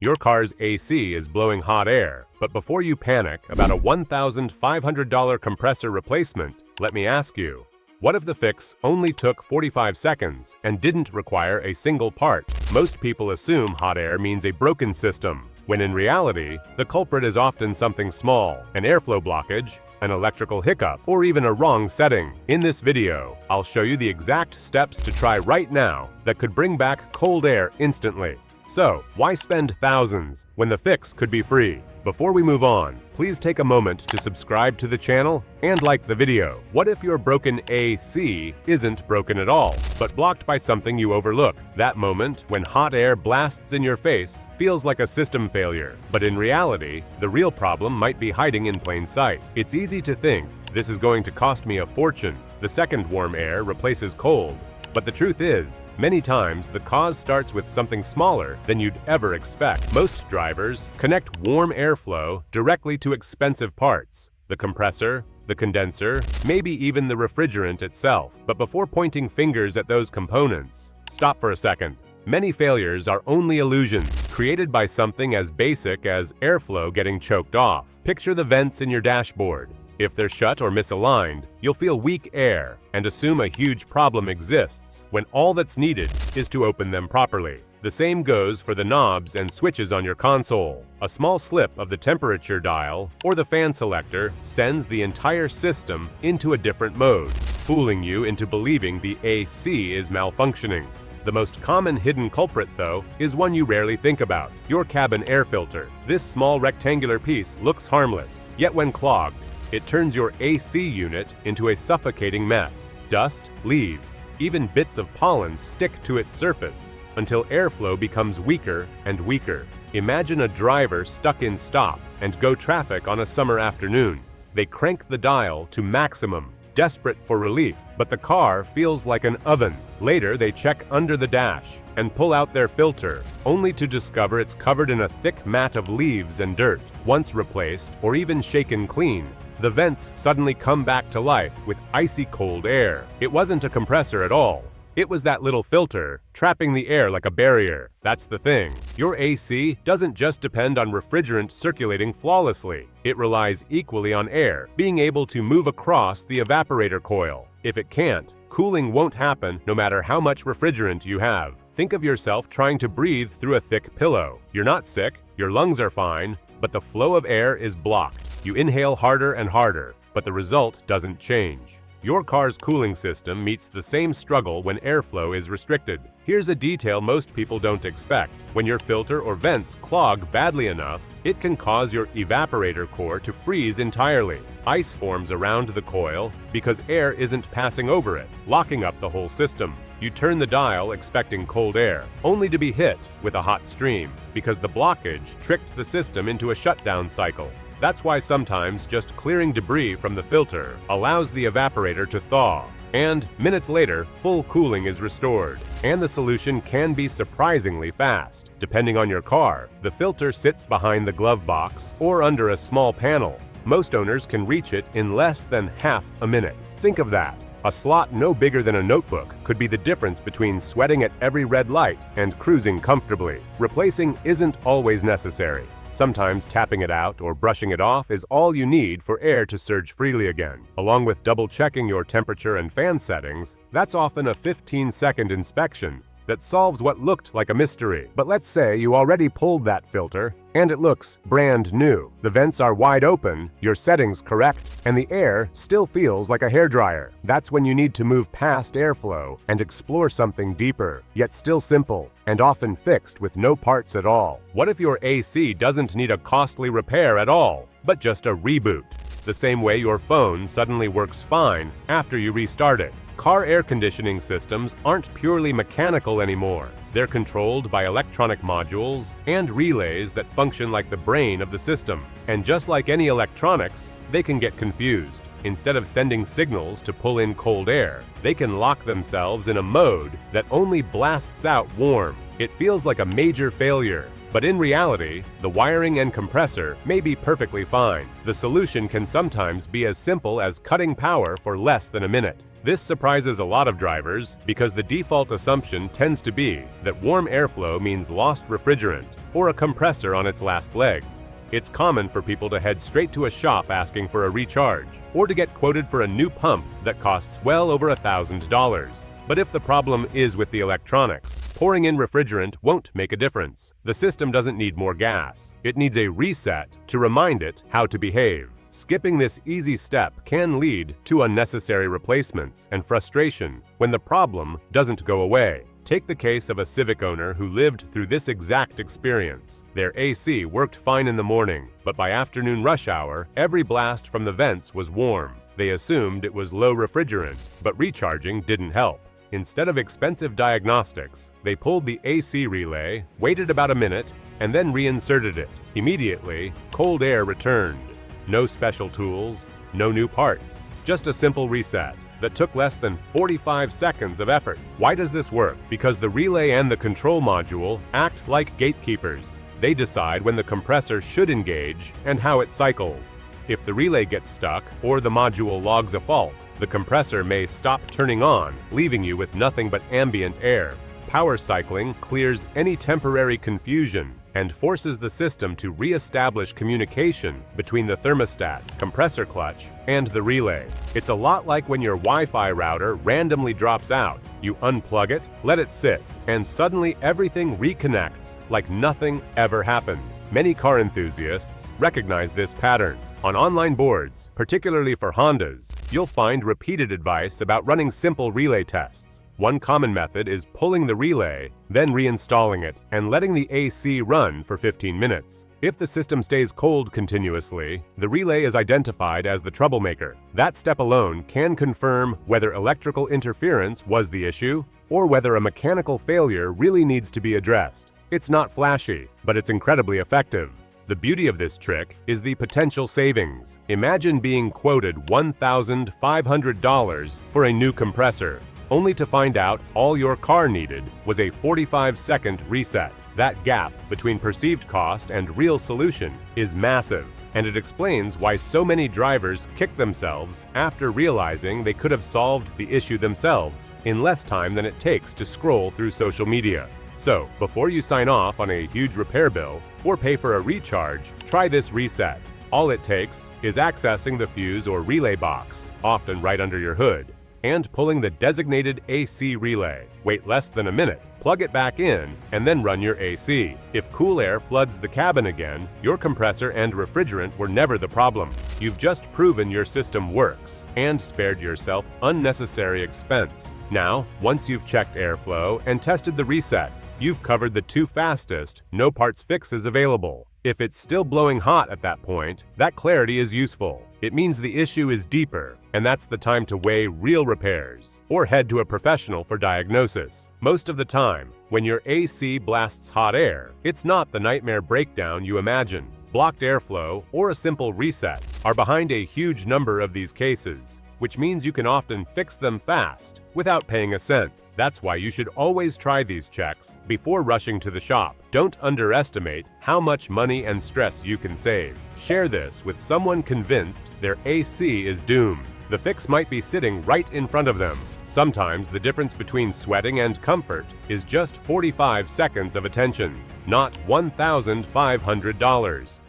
Your car's AC is blowing hot air, but before you panic about a $1,500 compressor replacement, let me ask you, what if the fix only took 45 seconds and didn't require a single part? Most people assume hot air means a broken system, when in reality, the culprit is often something small, an airflow blockage, an electrical hiccup, or even a wrong setting. In this video, I'll show you the exact steps to try right now that could bring back cold air instantly. So, why spend thousands when the fix could be free? Before we move on, please take a moment to subscribe to the channel and like the video. What if your broken AC isn't broken at all, but blocked by something you overlook? That moment when hot air blasts in your face feels like a system failure, but in reality, the real problem might be hiding in plain sight. It's easy to think, this is going to cost me a fortune. The second warm air replaces cold. But the truth is, many times the cause starts with something smaller than you'd ever expect. Most drivers connect warm airflow directly to expensive parts, the compressor, the condenser, maybe even the refrigerant itself. But before pointing fingers at those components, stop for a second. Many failures are only illusions, created by something as basic as airflow getting choked off. Picture the vents in your dashboard. If they're shut or misaligned, you'll feel weak air and assume a huge problem exists when all that's needed is to open them properly. The same goes for the knobs and switches on your console. A small slip of the temperature dial or the fan selector sends the entire system into a different mode, fooling you into believing the AC is malfunctioning. The most common hidden culprit, though, is one you rarely think about: your cabin air filter. This small rectangular piece looks harmless, yet when clogged, it turns your AC unit into a suffocating mess. Dust, leaves, even bits of pollen stick to its surface until airflow becomes weaker and weaker. Imagine a driver stuck in stop and go traffic on a summer afternoon. They crank the dial to maximum, desperate for relief, but the car feels like an oven. Later, they check under the dash and pull out their filter, only to discover it's covered in a thick mat of leaves and dirt. Once replaced or even shaken clean, the vents suddenly come back to life with icy cold air. It wasn't a compressor at all. It was that little filter, trapping the air like a barrier. That's the thing. Your AC doesn't just depend on refrigerant circulating flawlessly. It relies equally on air being able to move across the evaporator coil. If it can't, cooling won't happen no matter how much refrigerant you have. Think of yourself trying to breathe through a thick pillow. You're not sick, your lungs are fine, but the flow of air is blocked. You inhale harder and harder, but the result doesn't change. Your car's cooling system meets the same struggle when airflow is restricted. Here's a detail most people don't expect. When your filter or vents clog badly enough, it can cause your evaporator core to freeze entirely. Ice forms around the coil because air isn't passing over it, locking up the whole system. You turn the dial expecting cold air, only to be hit with a hot stream because the blockage tricked the system into a shutdown cycle. That's why sometimes just clearing debris from the filter allows the evaporator to thaw, and minutes later, full cooling is restored. And the solution can be surprisingly fast. Depending on your car, the filter sits behind the glove box or under a small panel. Most owners can reach it in less than half a minute. Think of that. A slot no bigger than a notebook could be the difference between sweating at every red light and cruising comfortably. Replacing isn't always necessary. Sometimes tapping it out or brushing it off is all you need for air to surge freely again. Along with double-checking your temperature and fan settings, that's often a 15-second inspection that solves what looked like a mystery. But let's say you already pulled that filter and it looks brand new. The vents are wide open, your settings correct, and the air still feels like a hairdryer. That's when you need to move past airflow and explore something deeper, yet still simple, and often fixed with no parts at all. What if your AC doesn't need a costly repair at all, but just a reboot? The same way your phone suddenly works fine after you restart it. Car air conditioning systems aren't purely mechanical anymore. They're controlled by electronic modules and relays that function like the brain of the system. And just like any electronics, they can get confused. Instead of sending signals to pull in cold air, they can lock themselves in a mode that only blasts out warm. It feels like a major failure, but in reality, the wiring and compressor may be perfectly fine. The solution can sometimes be as simple as cutting power for less than a minute. This surprises a lot of drivers because the default assumption tends to be that warm airflow means lost refrigerant or a compressor on its last legs. It's common for people to head straight to a shop asking for a recharge, or to get quoted for a new pump that costs well over $1,000. But if the problem is with the electronics, pouring in refrigerant won't make a difference. The system doesn't need more gas. It needs a reset to remind it how to behave. Skipping this easy step can lead to unnecessary replacements and frustration when the problem doesn't go away. Take the case of a Civic owner who lived through this exact experience. Their AC worked fine in the morning, but by afternoon rush hour, every blast from the vents was warm. They assumed it was low refrigerant, but recharging didn't help. Instead of expensive diagnostics, they pulled the AC relay, waited about a minute, and then reinserted it. Immediately, cold air returned. No special tools, no new parts, just a simple reset that took less than 45 seconds of effort. Why does this work? Because the relay and the control module act like gatekeepers. They decide when the compressor should engage and how it cycles. If the relay gets stuck or the module logs a fault, the compressor may stop turning on, leaving you with nothing but ambient air. Power cycling clears any temporary confusion and forces the system to re-establish communication between the thermostat, compressor clutch, and the relay. It's a lot like when your Wi-Fi router randomly drops out. You unplug it, let it sit, and suddenly everything reconnects like nothing ever happened. Many car enthusiasts recognize this pattern. On online boards, particularly for Hondas, you'll find repeated advice about running simple relay tests. One common method is pulling the relay, then reinstalling it, and letting the AC run for 15 minutes. If the system stays cold continuously, the relay is identified as the troublemaker. That step alone can confirm whether electrical interference was the issue, or whether a mechanical failure really needs to be addressed. It's not flashy, but it's incredibly effective. The beauty of this trick is the potential savings. Imagine being quoted $1,500 for a new compressor, only to find out all your car needed was a 45-second reset. That gap between perceived cost and real solution is massive, and it explains why so many drivers kick themselves after realizing they could have solved the issue themselves in less time than it takes to scroll through social media. So, before you sign off on a huge repair bill or pay for a recharge, try this reset. All it takes is accessing the fuse or relay box, often right under your hood, and pulling the designated AC relay. Wait less than a minute, plug it back in, and then run your AC. If cool air floods the cabin again, your compressor and refrigerant were never the problem. You've just proven your system works and spared yourself unnecessary expense. Now, once you've checked airflow and tested the reset, you've covered the two fastest, no parts fixes available. If it's still blowing hot at that point, that clarity is useful. It means the issue is deeper, and that's the time to weigh real repairs or head to a professional for diagnosis. Most of the time, when your AC blasts hot air, it's not the nightmare breakdown you imagine. Blocked airflow or a simple reset are behind a huge number of these cases, which means you can often fix them fast without paying a cent. That's why you should always try these checks before rushing to the shop. Don't underestimate how much money and stress you can save. Share this with someone convinced their AC is doomed. The fix might be sitting right in front of them. Sometimes the difference between sweating and comfort is just 45 seconds of attention, not $1,500.